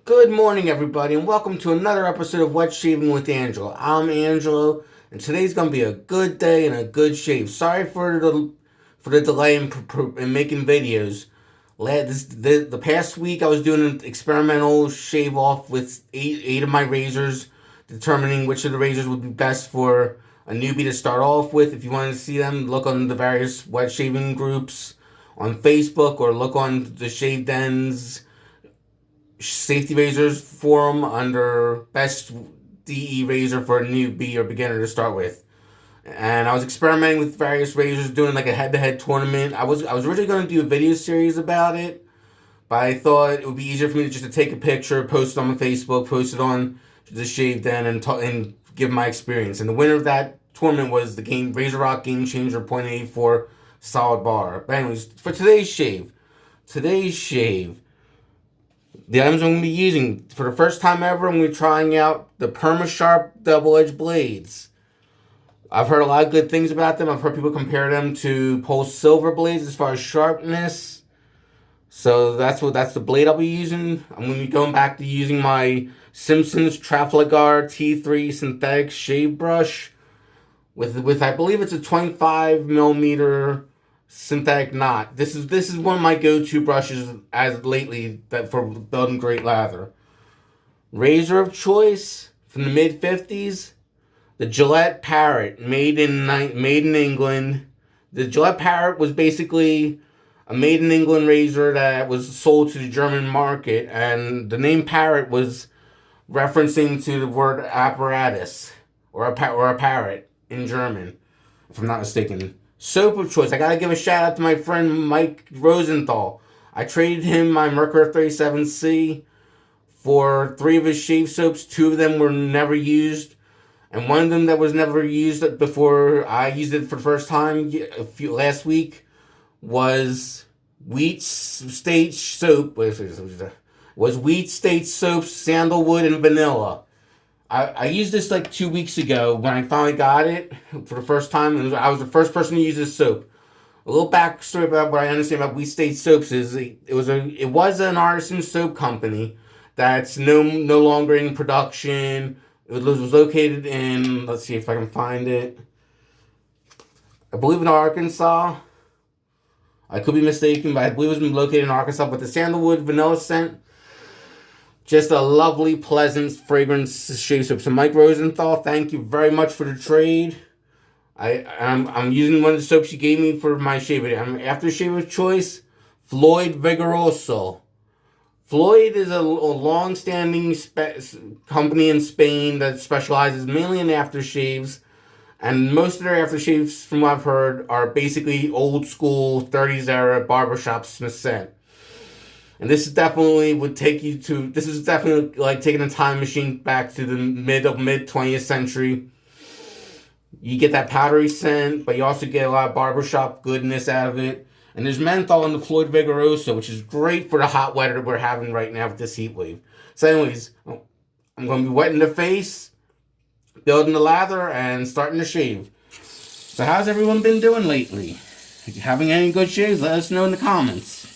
Good morning, everybody, and welcome to another episode of Wet Shaving with Angelo. I'm Angelo, and today's gonna be a good day and a good shave. Sorry for the delay in making videos. The past week, I was doing an experimental shave off with eight of my razors, determining which of the razors would be best for a newbie to start off with. If you want to see them, look on the various wet shaving groups on Facebook or look on the Shave Den's safety razors forum under best DE razor for a newbie or beginner to start with. And I was experimenting with various razors, doing like a head-to-head tournament. I was originally going to do a video series about it, but I thought it would be easier for me to just to take a picture, post it on my Facebook, post it on the Shave Den, and give my experience. And the winner of that tournament was the game Razor Rock Game Changer .84 solid bar. But anyways, for today's shave. The items I'm going to be using for the first time ever, I'm going to be trying out the PermaSharp double-edged blades. I've heard a lot of good things about them. I've heard people compare them to Pulse Silver blades as far as sharpness. So that's the blade I'll be using. I'm going to be going back to using my Simpsons Trafalgar T3 synthetic shave brush with I believe it's a 25 millimeter synthetic knot. This is one of my go-to brushes as lately that for building great lather. Razor of choice from the mid 50s, the Gillette Parat, made in England. The Gillette Parat was basically a made in England razor that was sold to the German market, and the name Parat was referencing to the word apparatus or a parrot in German, if I'm not mistaken. Soap of choice. I gotta give a shout out to my friend Mike Rosenthal. I traded him my Mercury 37C for 3 of his shave soaps. 2 of them were never used, and one of them that was never used before I used it for the first time last week was Wheat State Soap. Was Wheat State Soap, sandalwood, and vanilla. I used this like 2 weeks ago when I finally got it for the first time. I was the first person to use this soap. A little backstory about what I understand about Wheat State Soaps is it was an artisan soap company that's no longer in production. It was located in, let's see if I can find it, I believe in Arkansas. I could be mistaken, but I believe it was located in Arkansas. But the sandalwood vanilla scent, just a lovely, pleasant fragrance shave soap. So Mike Rosenthal, thank you very much for the trade. I'm using one of the soaps you gave me for my shave video. Aftershave of choice, Floid Vigoroso. Floid is a long-standing company in Spain that specializes mainly in aftershaves. And most of their aftershaves, from what I've heard, are basically old school 30s era barbershop Smith scent. And this is definitely like taking a time machine back to the mid 20th century. You get that powdery scent, but you also get a lot of barbershop goodness out of it. And there's menthol in the Floid Vigoroso, which is great for the hot weather that we're having right now with this heat wave. So anyways, I'm going to be wetting the face, building the lather, and starting to shave. So how's everyone been doing lately? If you're having any good shaves, let us know in the comments.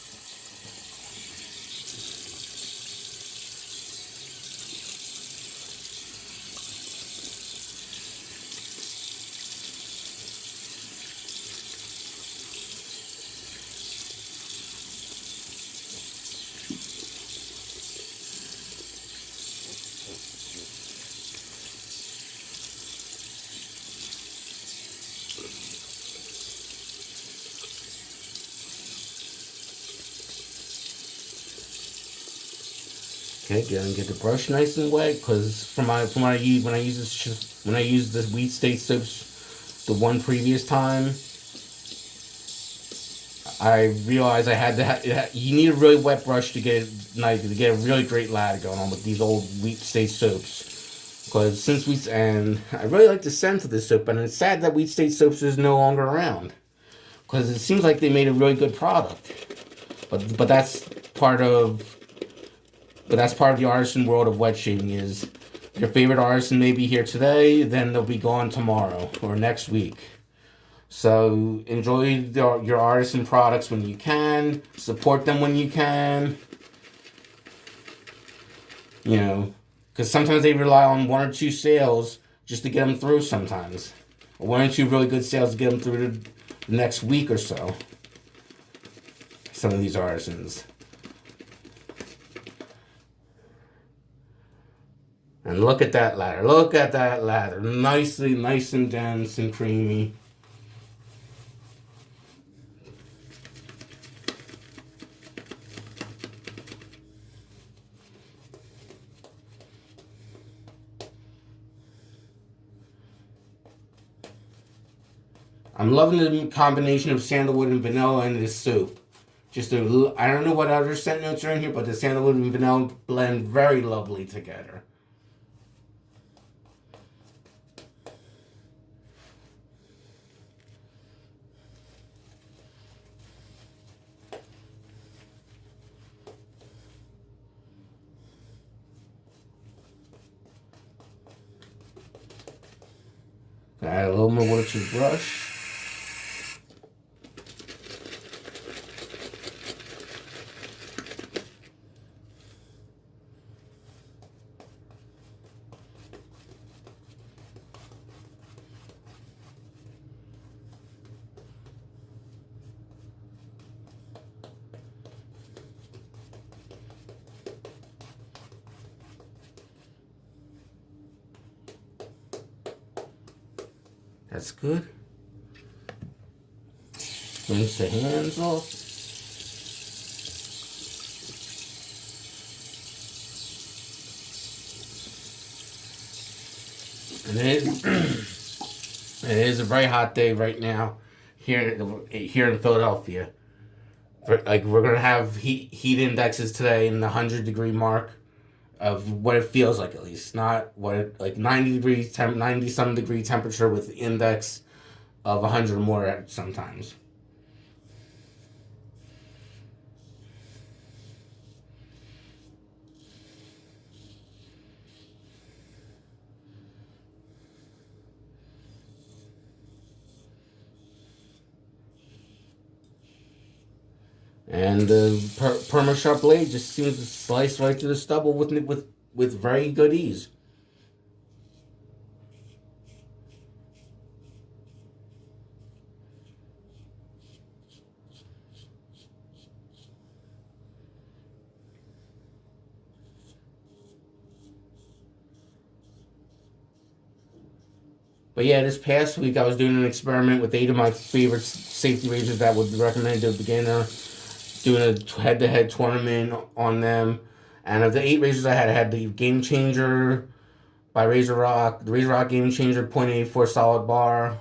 Okay, get the brush nice and wet, because when I use this Wheat State soaps the one previous time, I realized I had you need a really wet brush to get a really great lather going on with these old Wheat State soaps. Because I really like the scent of this soap, and it's sad that Wheat State soaps is no longer around, because it seems like they made a really good product. But that's part of the artisan world of wet shaving. Is your favorite artisan may be here today, then they'll be gone tomorrow or next week. So enjoy your artisan products when you can. Support them when you can. You know, because sometimes they rely on one or two sales just to get them through sometimes. Or one or two really good sales to get them through the next week or so. Some of these artisans. And look at that ladder. Look at that ladder. Nice and dense and creamy. I'm loving the combination of sandalwood and vanilla in this soup. Just I don't know what other scent notes are in here, but the sandalwood and vanilla blend very lovely together. Add a little more water to the brush. That's good. Rinse the hands off. And it is a very hot day right now here in Philadelphia. We're gonna have heat indexes today in the 100-degree mark of what it feels like, at least, not what it, like 90 some degree temperature with index of 100 or more sometimes. And the perma sharp blade just seems to slice right through the stubble with very good ease. But yeah, this past week I was doing an experiment with 8 of my favorite safety razors that would recommend to a beginner, doing a head-to-head tournament on them. And of the 8 razors I had the Game Changer by Razor Rock, the Razor Rock Game Changer .84 solid bar,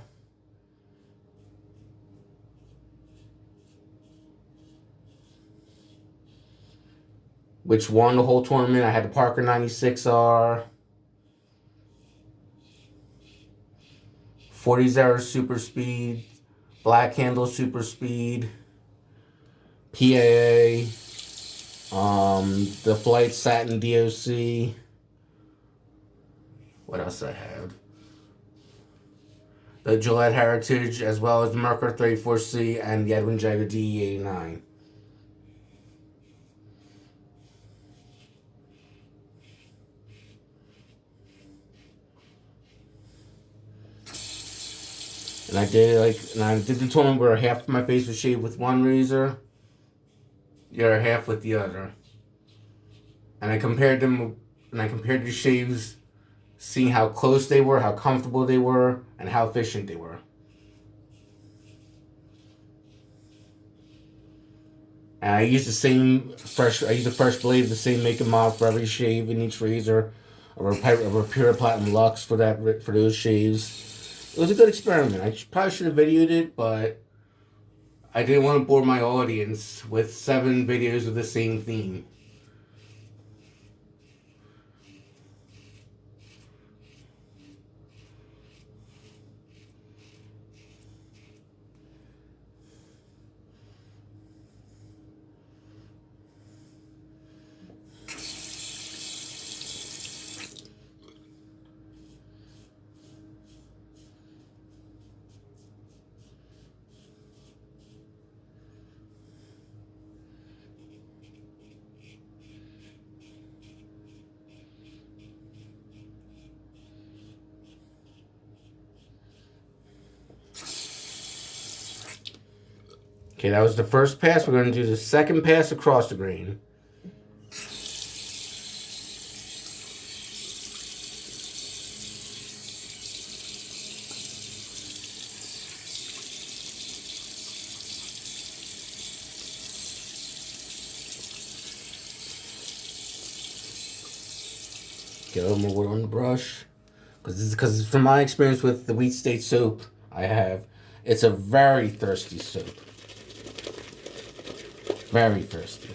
which won the whole tournament. I had the Parker 96R, 40 Super Speed, Black Handle Super Speed, PAA, the Floid Satin DOC. What else I have? The Gillette Heritage, as well as the Mercury 34C and the Edwin Jagger DE89. And I did the tournament where half of my face was shaved with one razor, the other half with the other. And I compared the shaves, seeing how close they were, how comfortable they were, and how efficient they were. And I used a fresh blade of the same make and model for every shave in each razor, a Pure Platinum Luxe for those shaves. It was a good experiment. I probably should have videoed it, but I didn't want to bore my audience with 7 videos of the same theme. Okay, that was the first pass. We're going to do the second pass across the grain. Get a little more water on the brush. Because from my experience with the Wheat State soap I have, it's a very thirsty soap. Very thirsty.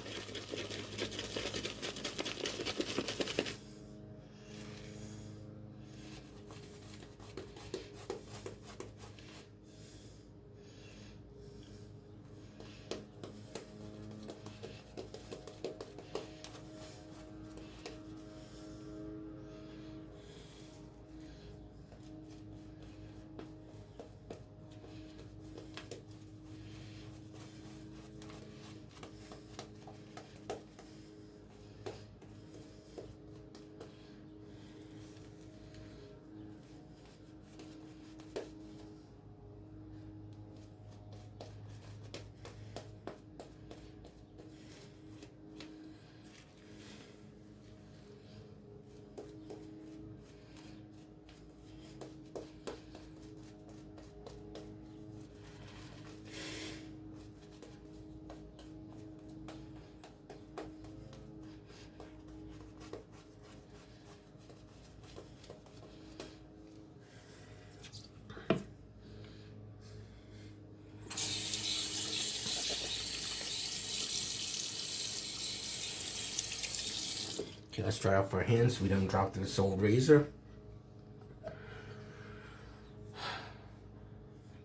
Okay, let's dry off our hands so we don't drop this old razor.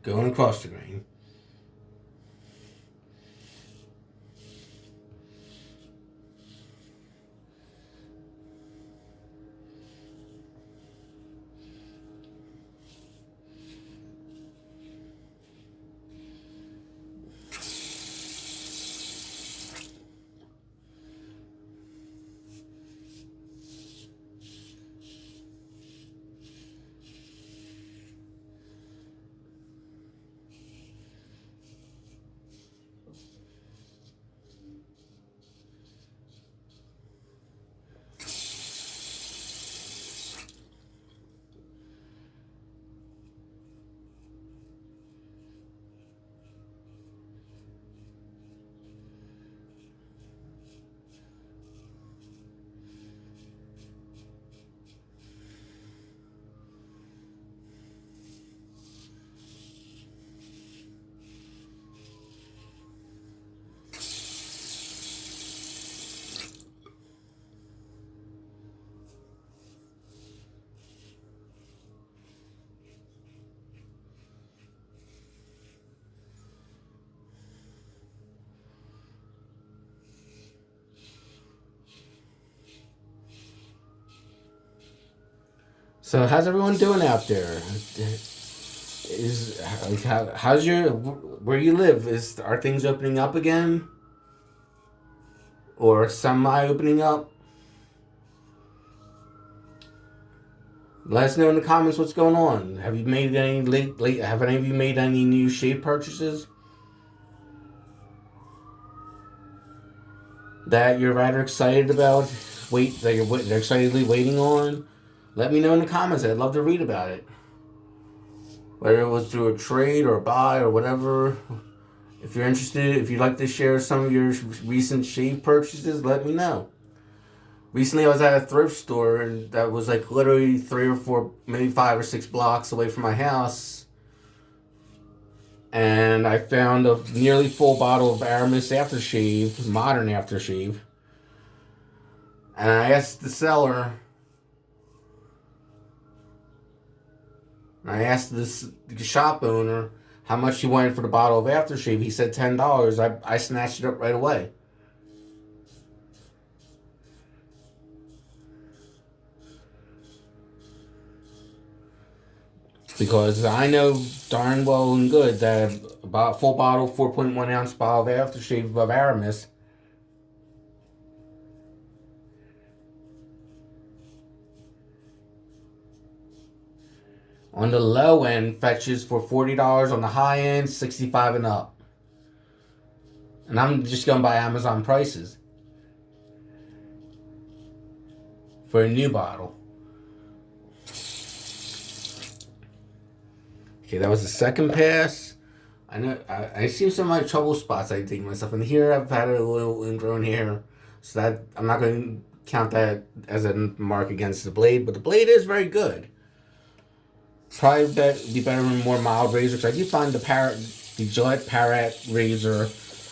Going across the grain. So how's everyone doing out there? How's your where you live? Are things opening up again, or semi opening up? Let us know in the comments what's going on. Have you made any late? Have any of you made any new shave purchases that you're rather excited about? That you're excitedly waiting on? Let me know in the comments. I'd love to read about it. Whether it was through a trade or a buy or whatever. If you're interested, if you'd like to share some of your recent shave purchases, let me know. Recently, I was at a thrift store and that was like literally 3 or 4, maybe 5 or 6 blocks away from my house. And I found a nearly full bottle of Aramis aftershave, modern aftershave. And I asked the seller, I asked the shop owner how much he wanted for the bottle of aftershave. He said $10. I snatched it up right away. Because I know darn well and good that about full bottle, 4.1 ounce bottle of aftershave of Aramis on the low end fetches for $40, on the high end, $65 and up. And I'm just going by Amazon prices for a new bottle. Okay, that was the second pass. I know I see some of my trouble spots. I think myself in here. I've had a little ingrown hair, so that I'm not going to count that as a mark against the blade. But the blade is very good. Probably be better with more mild razors. I do find the Gillette Parat razor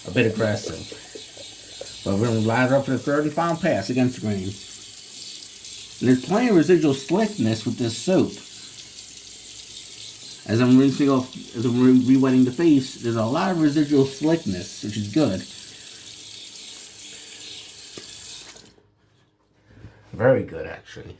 a bit aggressive. But we're going to line it up for the third and final pass against the grain. And there's plenty of residual slickness with this soap. As I'm rinsing off, as I'm re-wetting the face, there's a lot of residual slickness, which is good. Very good, actually.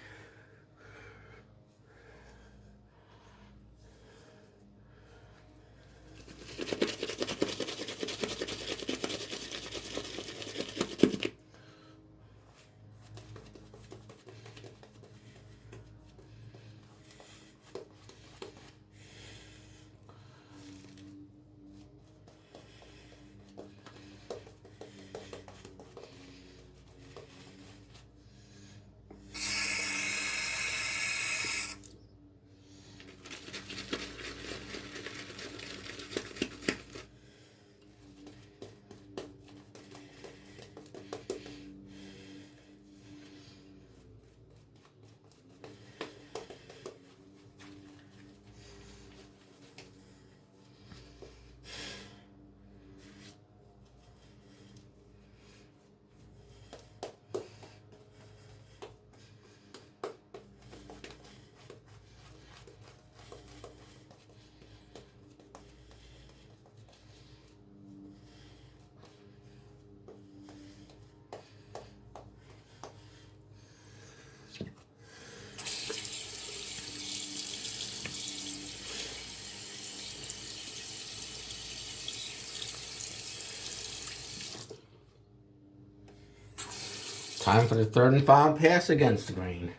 Time for the third and final pass against the grain.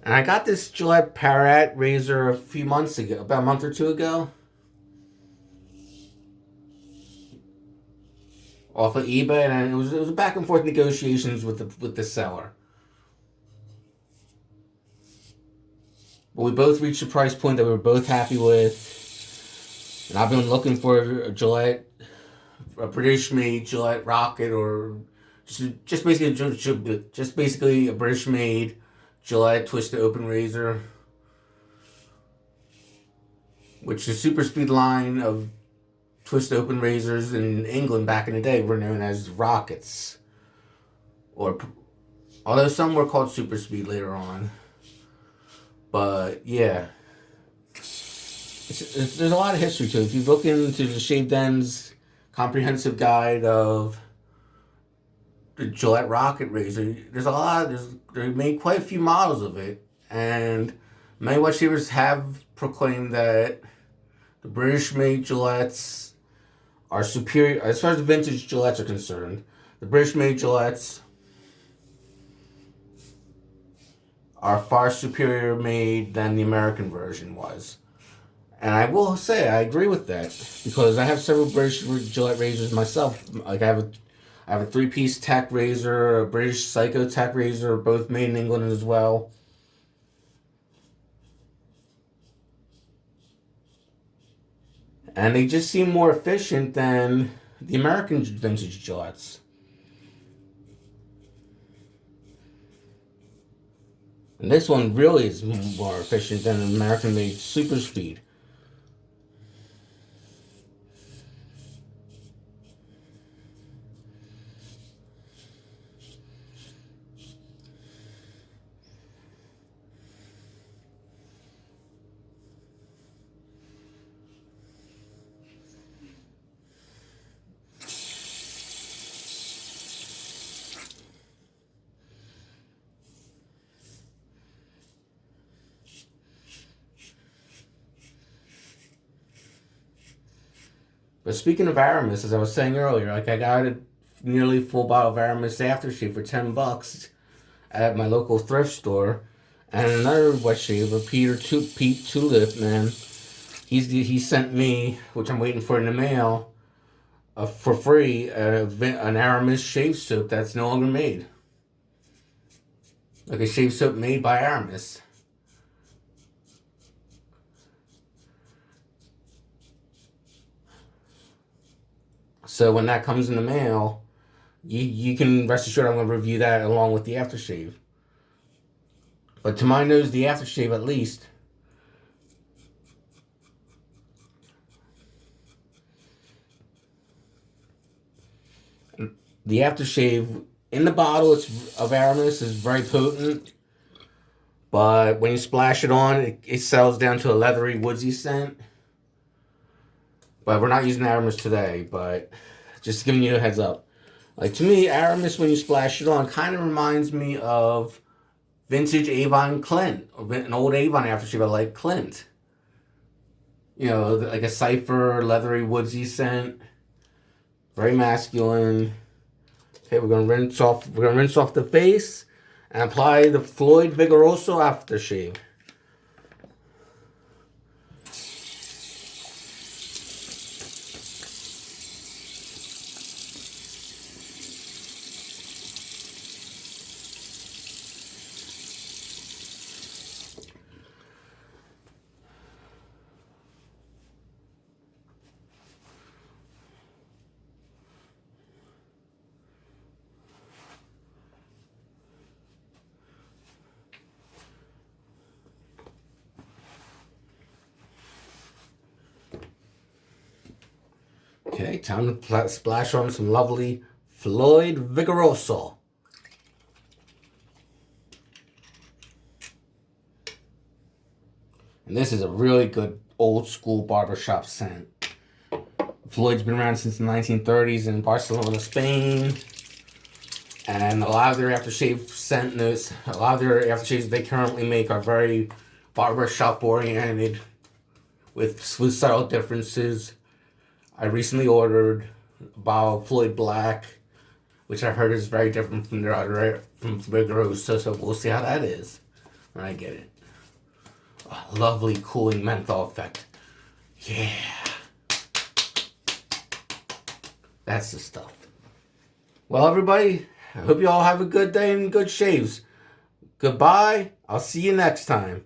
And I got this Gillette Parat razor a few months ago, about a month or two ago, off of eBay, and it was back and forth negotiations with the seller. But we both reached a price point that we were both happy with, and I've been looking for a Gillette, a British-made Gillette Rocket, or just basically a British-made Gillette Twisted Open Razor, which the super speed line of Twisted Open Razors in England back in the day were known as Rockets, or although some were called super speed later on. But yeah, there's a lot of history to it. If you look into the Shaved Ends comprehensive guide of the Gillette Rocket razor, they made quite a few models of it, and many watch shavers have proclaimed that the British-made Gillettes are superior as far as vintage Gillettes are concerned. The British-made Gillettes are far superior made than the American version was. And I will say I agree with that, because I have several British Gillette razors myself. Like I have a 3-piece tack razor, a British Psycho tack razor, both made in England as well. And they just seem more efficient than the American vintage Gillettes. And this one really is more efficient than an American-made Super Speed. But speaking of Aramis, as I was saying earlier, like I got a nearly full bottle of Aramis aftershave for $10 at my local thrift store, and another wet shaver, Pete Tulip, man, he sent me, which I'm waiting for in the mail, for free an Aramis shave soap that's no longer made. Like a shave soap made by Aramis. So when that comes in the mail, you can rest assured I'm going to review that along with the aftershave. But to my nose, the aftershave at least, the aftershave in the bottle of Aramis is very potent. But when you splash it on, it settles down to a leathery, woodsy scent. But we're not using Aramis today, but just giving you a heads up. Like, to me, Aramis, when you splash it on, kind of reminds me of vintage Avon Clint. An old Avon aftershave I like, Clint. You know, like a cypher, leathery, woodsy scent. Very masculine. Okay, we're gonna rinse off the face and apply the Floid Vigoroso aftershave. Okay, time to splash on some lovely Floid Vigoroso. And this is a really good old school barbershop scent. Floyd's been around since the 1930s in Barcelona, Spain. And a lot of their aftershave scent notes, a lot of their aftershaves they currently make are very barbershop oriented with subtle differences. I recently ordered a bottle of Floyd Black, which I heard is very different from their other, from Vigoroso, so we'll see how that is when I get it. A lovely cooling menthol effect. Yeah. That's the stuff. Well, everybody, I hope you all have a good day and good shaves. Goodbye. I'll see you next time.